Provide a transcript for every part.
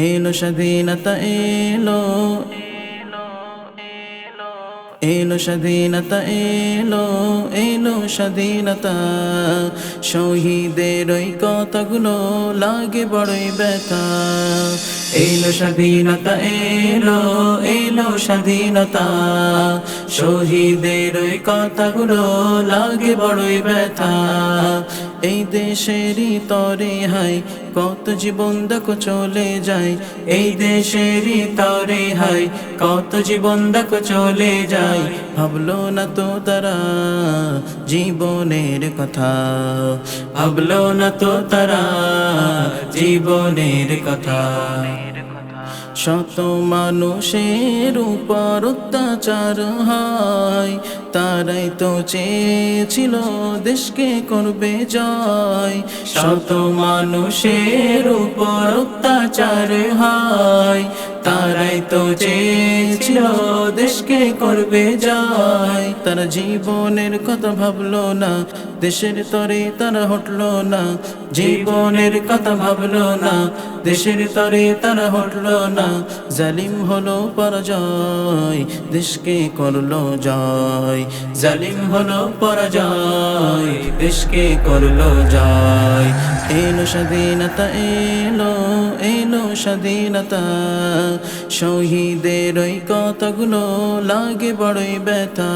এলো স্বাধীনতা এলো, এলো স্বাধীনতা এলো, এলো স্বাধীনতা। শহীদের ওই কথাগুলো লাগে বড়ই ব্যথা। এলো স্বাধীনতা এলো, এলো স্বাধীনতা। শহীদের ওই কথাগুলো লাগে বড়ই ব্যথা। এই দেশেরই তরে হাই কত জীবন দেখো চলে যায়, এই দেশেরই তরে হাই কত জীবন দেখো চলে যায়। ভাবলো না তো তারা জীবনের কথা, ভাবলো না তো তারা জীবনের কথা। শত মানুষের উপর অত্যাচার হয়, তারাই তো চেয়েছিল দেশকে করবে জয়। শত মানুষের উপর অত্যাচার হয়, তারাই তো চেয়েছিল দেশকে করবে জয়। তারা জীবনের কথা ভাবলো না, দেশের তরে তারা হটলো না। জীবনের কথা ভাবলো না, দেশের তরে তারা হটলো না। জালিম হলো পরাজয়, দেশকে করলো জয়। জালিম হলো পরাজয়, দেশকে করলো জয়। এলো স্বাধীনতা এলো, এলো স্বাধীনতা। শহীদের ওই কথাগুলো লাগে বড়ই ব্যথা।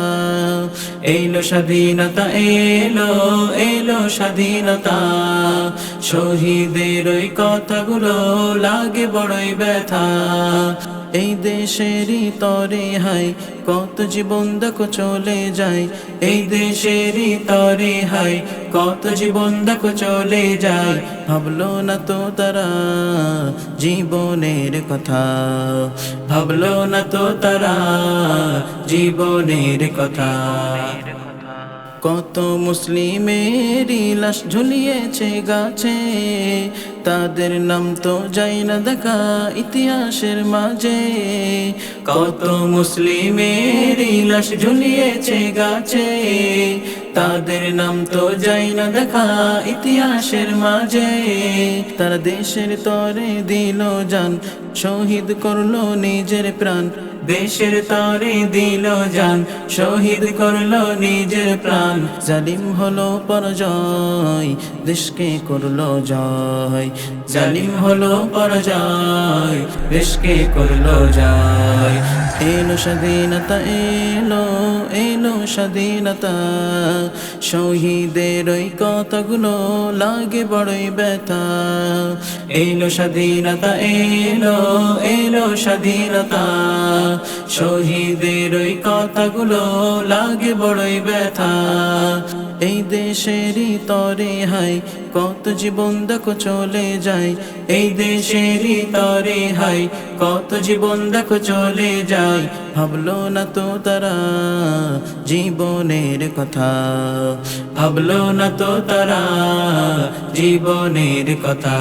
এলো স্বাধীনতা এলো, এলো স্বাধীনতা। শহীদের ওই কথাগুলো লাগে বড়ই ব্যথা। এই দেশেরই তরে হাই কত জীবন দেখো চলে যায়, এই দেশেরই তরে হাই কত জীবন দেখো চলে যায়। ভাবলো না তো তারা জীবনের কথা, ভাবলো না তো তারা জীবনের কথা। কত মুসলিমেরই লাশ ঝুলিয়েছে গাছে, তাদের নাম তো যাই না দেখা ইতিহাসের মাঝে। কত মুসলিমেরই লাশ ঝুলিয়েছে গাছে, তাদের নাম তো যাই না দেখা ইতিহাসের মাঝে। তারা দেশের তরে দিল জান, শহীদ করলো নিজের প্রাণ। দেশের তরে দিল জান, শহীদ করলো নিজের প্রাণ। জালিম হলো পরাজয়, দেশকে করলো জয়। জালিম হলো পরাজয়, দেশকে করলো জয়। এলো স্বাধীনতা এলো, এলো স্বাধীনতা। শহীদের ওই কথাগুলো লাগে বড়ই ব্যথা। এলো স্বাধীনতা এলো, এলো স্বাধীনতা। শহীদের ওই কথাগুলো লাগে বড়ই ব্যথা। এই দেশেরই তরে হাই কত জীবন দেখো চলে যায়, এই দেশেরই তরে হাই কত জীবন দেখো চলে যায়। ভাবলো না তো তারা জীবনের কথা, ভাবলো না তো তারা জীবনের কথা।